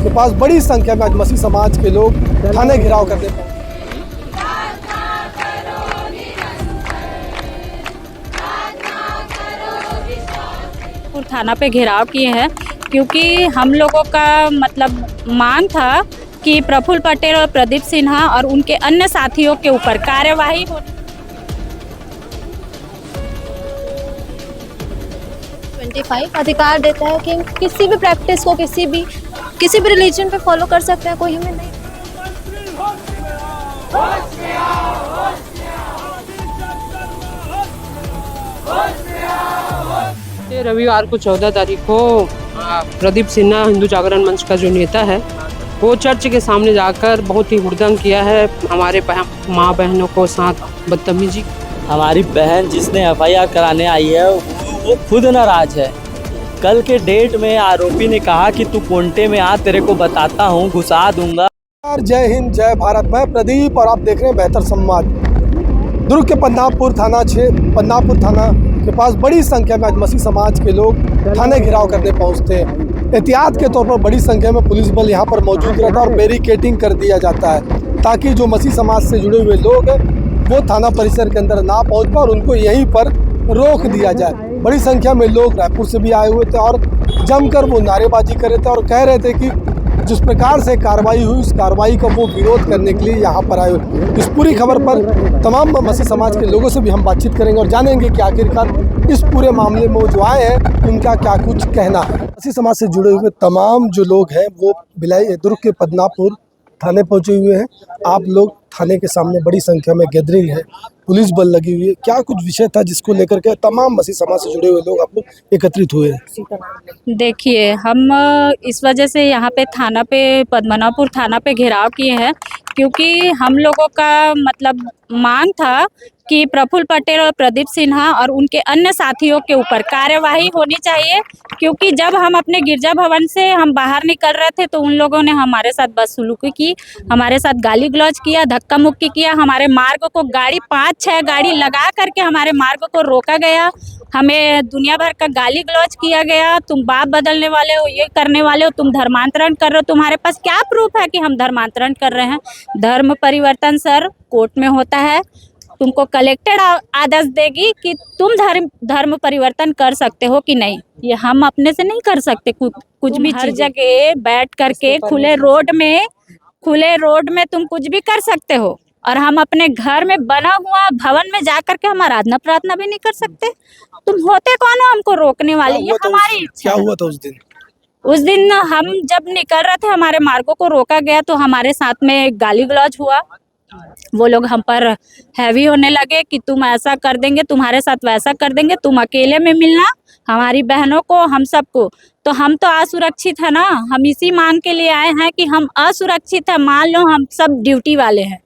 के पास बड़ी संख्या में आज मसीह समाज के लोग थाने घेराव करने पहुंचे। थाना पे घेराव किए हैं क्योंकि हम लोगों का मतलब मांग था कि प्रफुल्ल पटेल और प्रदीप सिन्हा और उनके अन्य साथियों के ऊपर कार्यवाही हो। 25 अधिकार देता है कि किसी भी प्रैक्टिस को किसी भी रिलीजन पे फॉलो कर सकते हैं, कोई हमें नहीं। रविवार को 14 तारीख को प्रदीप सिन्हा हिंदू जागरण मंच का जो नेता है वो चर्च के सामने जाकर बहुत ही हुड़दंग किया है। हमारे माँ बहनों को साथ बदतमीजी। हमारी बहन जिसने एफआईआर कराने आई है वो खुद नाराज है। कल के डेट में आरोपी ने कहा कि तू कोंटे में आ, तेरे को बताता हूँ, घुसा दूंगा। जय हिंद, जय भारत। मैं प्रदीप और आप देख रहे हैं बेहतर संवाद। दुर्ग के पन्नापुर थाना के पास बड़ी संख्या में आज मसीह समाज के लोग थाने घेराव करने पहुंचते हैं। एहतियात के तौर पर बड़ी संख्या में पुलिस बल यहां पर मौजूद रहता है और बैरिकेडिंग कर दिया जाता है ताकि जो मसीह समाज से जुड़े हुए लोग हैं वो थाना परिसर के अंदर ना पहुंच पाए और उनको यहीं पर रोक दिया जाए। बड़ी संख्या में लोग रायपुर से भी आए हुए थे और जमकर वो नारेबाजी कर रहे थे और कह रहे थे कि जिस प्रकार से कार्रवाई हुई उस कार्रवाई का वो विरोध करने के लिए यहाँ पर आए हुए। इस पूरी खबर पर तमाम मसीह समाज के लोगों से भी हम बातचीत करेंगे और जानेंगे कि आखिरकार इस पूरे मामले में वो जो आए हैं उनका क्या कुछ कहना है। मसीह समाज से जुड़े हुए तमाम जो लोग हैं वो दुर्ग के पन्नापुर थाने पहुँचे हुए हैं। आप लोग थाने के सामने बड़ी संख्या में गैदरिंग है, पुलिस बल लगी हुई है। क्या कुछ विषय था जिसको लेकर के तमाम मसीह समाज से जुड़े हुए लोग आप लोग एकत्रित हुए हैं? देखिए, हम इस वजह से यहाँ पे थाना पे पद्मनाभपुर थाना पे घेराव किए हैं क्योंकि हम लोगों का मतलब मांग था कि प्रफुल्ल पटेल और प्रदीप सिन्हा और उनके अन्य साथियों के ऊपर कार्यवाही होनी चाहिए। क्योंकि जब हम अपने गिरजा भवन से हम बाहर निकल रहे थे तो उन लोगों ने हमारे साथ बदसलूकी की, हमारे साथ गाली गलौज किया, धक्का मुक्की किया। हमारे मार्ग को 5-6 गाड़ी लगा करके हमारे मार्ग को रोका गया। हमें दुनिया भर का गाली गलौज किया गया। तुम बाप बदलने वाले हो, ये करने वाले हो, तुम धर्मांतरण कर रहे हो। तुम्हारे पास क्या प्रूफ है कि हम धर्मांतरण कर रहे हैं? धर्म परिवर्तन सर कोर्ट में होता है। तुमको कलेक्टेड आदेश देगी कि तुम धर्म परिवर्तन कर सकते हो कि नहीं। ये हम अपने से नहीं कर सकते। कुछ भी हर जगह बैठ करके खुले रोड में तुम कुछ भी कर सकते हो और हम अपने घर में बना हुआ भवन में जाकर के हम आराधना प्रार्थना भी नहीं कर सकते। तुम होते कौन हो हमको रोकने वाले? ये हमारी क्या हुआ था उस दिन? उस दिन हम जब निकल रहे थे हमारे मार्गों को रोका गया तो हमारे साथ में गाली गलौज हुआ। वो लोग हम पर हैवी होने लगे कि तुम ऐसा कर देंगे, तुम्हारे साथ वैसा कर देंगे, तुम अकेले में मिलना, हमारी बहनों को, हम सबको। तो हम तो असुरक्षित है ना। हम इसी मांग के लिए आए हैं कि हम असुरक्षित है। मान लो हम सब ड्यूटी वाले हैं,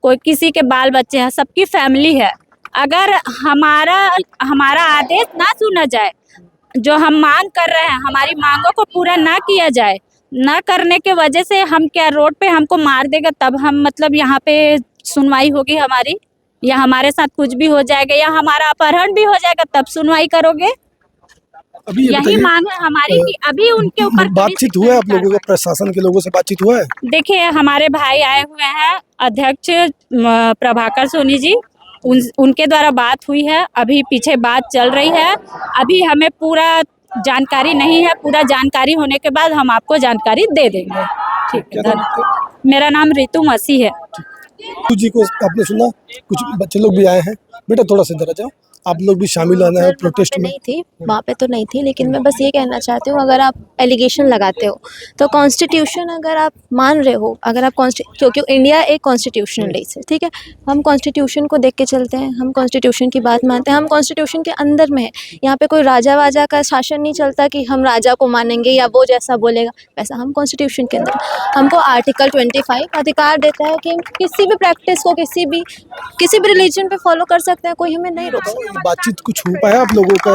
कोई किसी के बाल बच्चे हैं, सबकी फैमिली है। अगर हमारा आदेश ना सुना जाए, जो हम मांग कर रहे हैं हमारी मांगों को पूरा ना किया जाए, ना करने के वजह से हम क्या रोड पे हमको मार देगा तब हम मतलब यहाँ पे सुनवाई होगी हमारी, या हमारे साथ कुछ भी हो जाएगा या हमारा अपहरण भी हो जाएगा तब सुनवाई करोगे? अभी यही मांग है हमारी कि अभी उनके ऊपर बातचीत हुआ है? आप लोगों का प्रशासन के लोगों से बातचीत हुआ है? देखिए, हमारे भाई आए हुए हैं, अध्यक्ष प्रभाकर सोनी जी, उनके द्वारा बात हुई है। अभी पीछे बात चल रही है। अभी हमें पूरा जानकारी नहीं है। पूरा जानकारी होने के बाद हम आपको जानकारी दे देंगे। ठीक है। मेरा नाम रितु मसीह है। जी को आपने सुना, कुछ बच्चे लोग भी आए हैं। बेटा थोड़ा सा इधर आ जाओ, आप लोग भी शामिल होना है प्रोटेस्ट में? नहीं थी वहाँ पे तो नहीं थी, लेकिन मैं बस ये कहना चाहती हूँ, अगर आप एलिगेशन लगाते हो तो कॉन्स्टिट्यूशन अगर आप मान रहे हो, अगर आप क्योंकि इंडिया एक कॉन्स्टिट्यूशनल देश है, ठीक है। हम कॉन्स्टिट्यूशन को देख के चलते हैं, हम कॉन्स्टिट्यूशन की बात मानते हैं, हम कॉन्स्टिट्यूशन के अंदर में है। यहाँ पे कोई राजा वाजा का शासन नहीं चलता कि हम राजा को मानेंगे या वो जैसा बोलेगा वैसा। हम कॉन्स्टिट्यूशन के अंदर, हमको आर्टिकल 25 अधिकार देता है कि किसी भी प्रैक्टिस को किसी भी रिलीजन पे फॉलो कर सकते हैं, कोई हमें नहीं रोक सकता। बातचीत कुछ हो पाया आप लोगों का?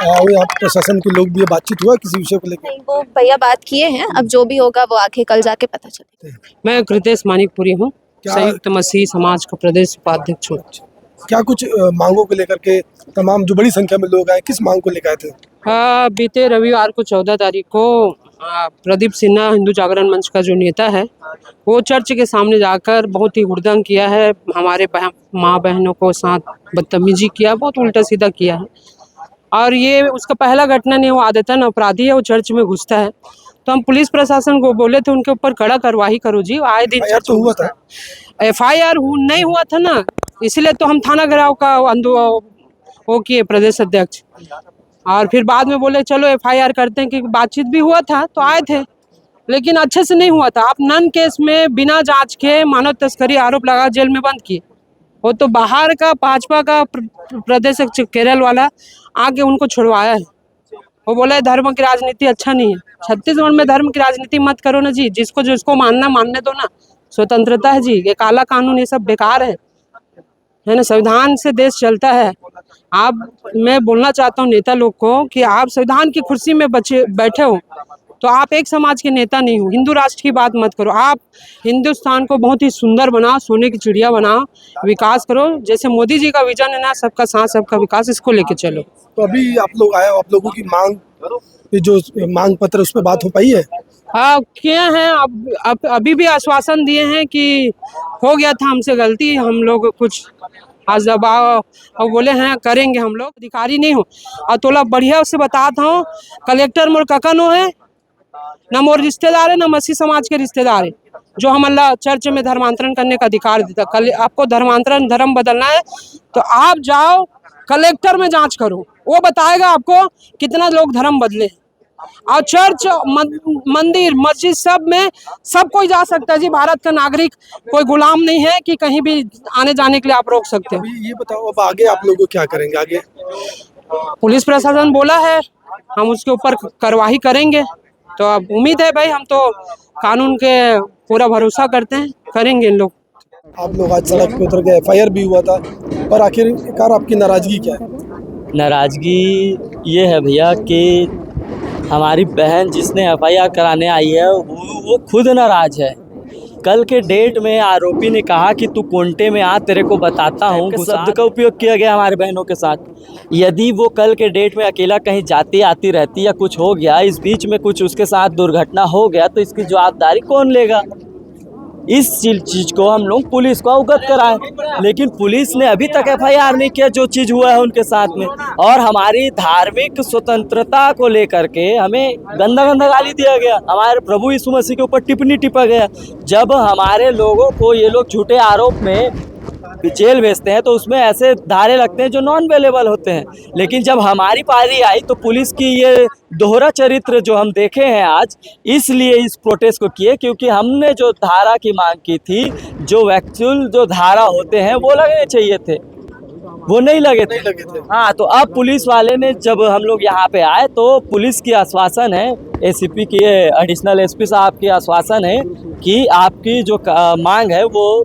यहाँ प्रशासन के लोग भी बातचीत हुआ किसी विषय को लेकर? नहीं, वो भैया बात किए हैं, अब जो भी होगा वो आगे कल जाके पता चलेगा। मैं कृतेश मानिकपुरी हूँ, संयुक्त मसीह समाज का प्रदेश उपाध्यक्ष हूँ। क्या कुछ मांगों को लेकर के तमाम जो बड़ी संख्या में लोग आए, किस मांग को लेकर आए थे? बीते रविवार को 14 तारीख को प्रदीप सिन्हा हिंदू जागरण मंच का जो नेता है, वो चर्च के सामने जाकर बहुत ही हुड़दंग किया है, हमारे माँ बहनों को साथ बदतमीजी किया, बहुत उल्टा सीधा किया है। और ये उसका पहला घटना नहीं, वो आदतन अपराधी है, वो चर्च में घुसता है। तो हम पुलिस प्रशासन को बोले थे उनके ऊपर कड़ा कार्रवाई करो जी, आए दिन FIR तो हुआ था। FIR नहीं हुआ था ना, इसलिए तो हम थाना घेराव का वो किए प्रदेश अध्यक्ष, और फिर बाद में बोले चलो FIR करते हैं, कि बातचीत भी हुआ था तो आए थे, लेकिन अच्छे से नहीं हुआ था। आप नन केस में बिना जांच के मानव तस्करी आरोप लगा जेल में बंद किए। वो तो बाहर का भाजपा का प्रदेश केरल वाला आके उनको छुड़वाया है। वो बोला है धर्म की राजनीति अच्छा नहीं है। छत्तीसगढ़ में धर्म की राजनीति मत करो ना जी, जिसको जिसको मानना मानने दो ना, स्वतंत्रता है जी। ये काला कानून ये सब बेकार है ना, संविधान से देश चलता है। मैं बोलना चाहता हूँ नेता लोग को कि आप संविधान की कुर्सी में बैठे हो तो आप एक समाज के नेता नहीं हो। हिंदू राष्ट्र की बात मत करो, आप हिंदुस्तान को बहुत ही सुंदर बनाओ, सोने की चिड़िया बनाओ, विकास करो। जैसे मोदी जी का विजन है ना, सबका साथ सबका विकास, इसको लेके चलो। तो अभी आप लोग आए हो, आप लोगों की मांग, ये जो मांग पत्र, उस पर बात हो पाई है? हाँ किए हैं, अब अभी भी आश्वासन दिए हैं कि हो गया था हमसे गलती, हम लोग कुछ आज दबाव और बोले हैं करेंगे हम लोग। अधिकारी नहीं हो और तोला बढ़िया से बताता हूँ, कलेक्टर मोर ककनो है ना, मोर रिश्तेदार है ना, मसीह समाज के रिश्तेदार है, जो हमारा चर्च में धर्मांतरण करने का अधिकार देता। कल आपको धर्मांतरण धर्म बदलना है तो आप जाओ कलेक्टर में जांच करो, वो बताएगा आपको कितना लोग धर्म बदले। और चर्च मंदिर मस्जिद सब में सब कोई जा सकता है जी। भारत का नागरिक कोई गुलाम नहीं है कि कहीं भी आने जाने के लिए आप रोक सकते हो। अभी ये बताओ, अब आगे आप लोग क्या करेंगे? आगे पुलिस प्रशासन बोला है हम उसके ऊपर कार्रवाई करेंगे, तो अब उम्मीद है भाई, हम तो कानून के पूरा भरोसा करते हैं, करेंगे इन लोग। आप लोग आज सड़क पे उतर गए, FIR भी हुआ था, पर आखिरकार आपकी नाराजगी क्या है? नाराज़गी ये है भैया कि हमारी बहन जिसने FIR कराने आई है वो खुद नाराज़ है। कल के डेट में आरोपी ने कहा कि तू कोंटे में आ, तेरे को बताता हूँ, शब्द का उपयोग किया गया हमारे बहनों के साथ। यदि वो कल के डेट में अकेला कहीं जाती आती रहती या कुछ हो गया, इस बीच में कुछ उसके साथ दुर्घटना हो गया, तो इसकी जवाबदारी कौन लेगा? इस चीज़ को हम लोग पुलिस को अवगत कराएं, लेकिन पुलिस ने अभी तक FIR नहीं किया जो चीज़ हुआ है उनके साथ में। और हमारी धार्मिक स्वतंत्रता को लेकर के हमें गंदा गंदा गाली दिया गया, हमारे प्रभु यीशु मसीह के ऊपर टिप्पणी टिपा गया। जब हमारे लोगों को ये लोग झूठे आरोप में जेल भेजते हैं तो उसमें ऐसे धारे लगते हैं जो नॉन अवेलेबल होते हैं, लेकिन जब हमारी पारी आई तो पुलिस की ये दोहरा चरित्र जो हम देखे हैं आज, इसलिए इस प्रोटेस्ट को किए, क्योंकि हमने जो धारा की मांग की थी, जो एक्चुअल जो धारा होते हैं वो लगने चाहिए थे, वो नहीं लगे थे। हाँ, तो अब पुलिस वाले ने, जब हम लोग यहाँ पे आए तो पुलिस की आश्वासन है, ACP की एडिशनल SP साहब की आश्वासन है कि आपकी जो मांग है वो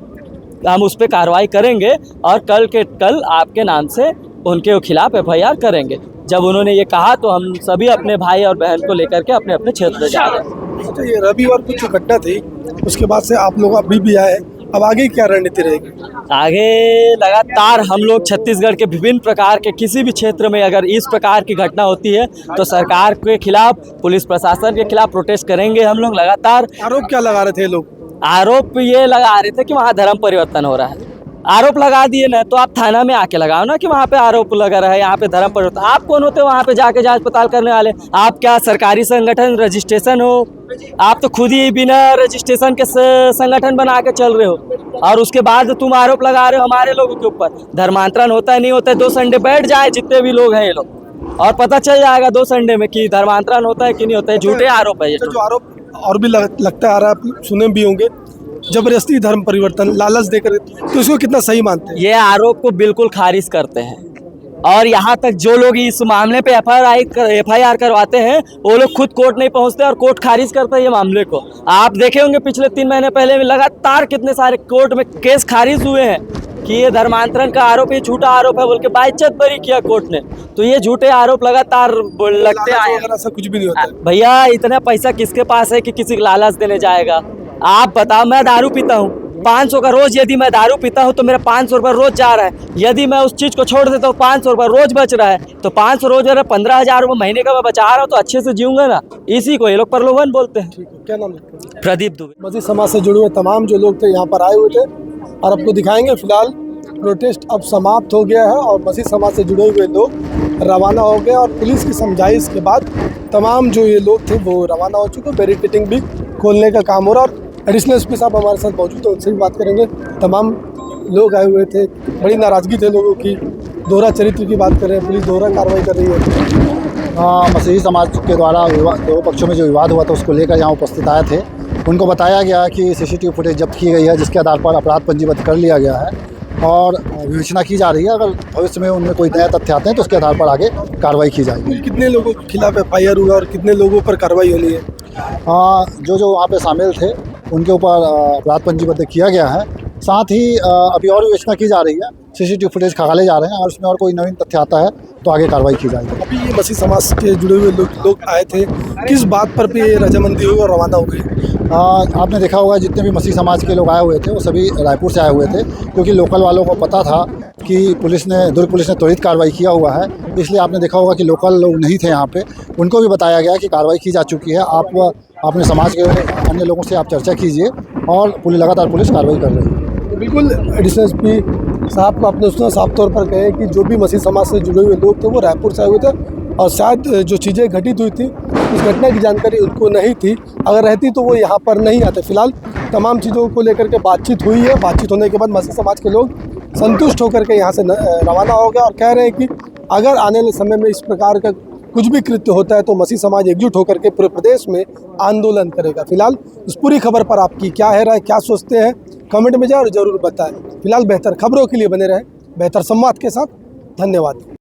हम उस पर कार्रवाई करेंगे और कल के कल आपके नाम से उनके खिलाफ FIR करेंगे। जब उन्होंने ये कहा तो हम सभी अपने भाई और बहन को लेकर के अपने अपने क्षेत्र में जा रहे हैं। तो ये रविवार को जो घटना थी, उसके बाद से आप लोग अभी भी आए, अब आगे क्या रणनीति रहेगी? आगे लगातार हम लोग छत्तीसगढ़ के विभिन्न प्रकार के किसी भी क्षेत्र में अगर इस प्रकार की घटना होती है तो सरकार के खिलाफ, पुलिस प्रशासन के खिलाफ प्रोटेस्ट करेंगे हम लोग लगातार। आरोप क्या लगा रहे थे लोग? आरोप ये लगा रहे थे कि वहाँ धर्म परिवर्तन हो रहा है। आरोप लगा दिए ना, तो आप थाना में आके लगाओ ना कि वहाँ पे आरोप लगा रहा है, यहाँ पे धर्म परिवर्तन। आप कौन होते हो वहाँ पे जाके जांच पड़ताल करने वाले? आप क्या सरकारी संगठन रजिस्ट्रेशन हो? आप तो खुद ही बिना रजिस्ट्रेशन के संगठन बना के चल रहे हो और उसके बाद तुम आरोप लगा रहे हो हमारे लोगों के ऊपर। धर्मांतरण होता है नहीं होता है, 2 संडे बैठ जाए जितने भी लोग हैं ये लोग, और पता चल जाएगा 2 संडे में कि धर्मांतरण होता है कि नहीं होता है। झूठे आरोप है ये। जो आरोप और भी लगता आ रहा है, आप सुने भी होंगे, जबरदस्ती धर्म परिवर्तन, लालच देकर, तो इसको कितना सही मानते हैं? ये आरोप को बिल्कुल खारिज करते हैं। और यहाँ तक जो लोग इस मामले पे FIR करवाते हैं वो लोग खुद कोर्ट नहीं पहुँचते और कोर्ट खारिज करता है ये मामले को। आप देखे होंगे पिछले 3 महीने पहले में लगातार कितने सारे कोर्ट में केस खारिज हुए हैं कि ये धर्मांतरण का आरोप, ये झूठा आरोप है बोल के बाइज्जत बरी किया कोर्ट ने। तो ये झूठे आरोप लगातार लगते आए। ऐसा कुछ भी नहीं होता। भैया इतना पैसा किसके पास है कि किसी को लालच देने जाएगा? आप बताओ, मैं दारू पीता हूँ, 500 का रोज यदि मैं दारू पीता हूँ तो मेरा 500 रुपये रोज जा रहा है। यदि मैं उस चीज़ को छोड़ देता हूँ 500 रुपये रोज बच रहा है, तो 500 रोज अगर 15,000 रुपये महीने का मैं बचा रहा हूँ तो अच्छे से जीऊँगा ना। इसी को ये लोग प्रलोभन बोलते हैं। ठीक है, क्या नाम है? प्रदीप दुबे। मसीह समाज से जुड़े हुए तमाम जो लोग थे यहाँ पर आए हुए थे और आपको दिखाएंगे। फिलहाल प्रोटेस्ट अब समाप्त हो गया है और मसीह समाज से जुड़े हुए लोग रवाना हो गए और पुलिस की समझाइश के बाद तमाम जो ये लोग थे वो रवाना हो चुके। बैरिकेडिंग भी खोलने का काम हो रहा और एडिशनल एसपी साहब हमारे साथ मौजूद है, उनसे भी बात करेंगे। तमाम लोग आए हुए थे, बड़ी नाराज़गी थे लोगों की, दोहरा चरित्र की बात कर रहे हैं, पुलिस दोहरा कार्रवाई कर रही है। मसीही समाज के द्वारा दो पक्षों में जो विवाद हुआ था उसको लेकर यहाँ उपस्थित आए थे। उनको बताया गया कि सीसीटीवी फुटेज जब्त की गई है, जिसके आधार पर अपराध पंजीबद्ध कर लिया गया है और विवेचना की जा रही है। अगर भविष्य में उनमें कोई नए तथ्य आते हैं तो उसके आधार पर आगे कार्रवाई की जाएगी। कितने लोगों के खिलाफ FIR हुआ और कितने लोगों पर कार्रवाई होनी है? जो वहाँ पे शामिल थे उनके ऊपर अपराध पंजीबद्ध किया गया है। साथ ही अभी और विवेचना की जा रही है, सीसीटीवी फुटेज खंगाले जा रहे हैं और उसमें और कोई नवीन तथ्य आता है तो आगे कार्रवाई की जाएगी। अभी ये मसीह समाज के जुड़े हुए लोग आए थे, किस बात पर भी रजामंदी हुई और रवाना हो गई? आपने देखा होगा जितने भी मसीह समाज के लोग आए हुए थे वो सभी रायपुर से आए हुए थे, क्योंकि लोकल वालों को पता था कि दुर्ग पुलिस ने त्वरित कार्रवाई किया हुआ है। इसलिए आपने देखा होगा कि लोकल लोग नहीं थे यहाँ पे, उनको भी बताया गया कि कार्रवाई की जा चुकी है। आप अपने समाज के अन्य लोगों से आप चर्चा कीजिए और लगातार पुलिस कार्रवाई कर रही है। तो बिल्कुल एडिशनल एसपी साहब को आपने उसने साफ तौर पर कहे कि जो भी मसीह समाज से जुड़े हुए लोग थे वो रायपुर से आए हुए थे और शायद जो चीज़ें घटित हुई थी उस घटना की जानकारी उनको नहीं थी। अगर रहती तो वो यहाँ पर नहीं आते। फिलहाल तमाम चीज़ों को लेकर के बातचीत हुई है। बातचीत होने के बाद मसीह समाज के लोग संतुष्ट होकर के यहाँ से रवाना हो गए और कह रहे हैं कि अगर आने वाले समय में इस प्रकार का कुछ भी कृत्य होता है तो मसीह समाज एकजुट होकर के पूरे प्रदेश में आंदोलन करेगा। फिलहाल इस पूरी खबर पर आपकी क्या है राय, क्या सोचते हैं, कमेंट में जाए और ज़रूर बताएं। फिलहाल बेहतर खबरों के लिए बने रहें बेहतर संवाद के साथ। धन्यवाद।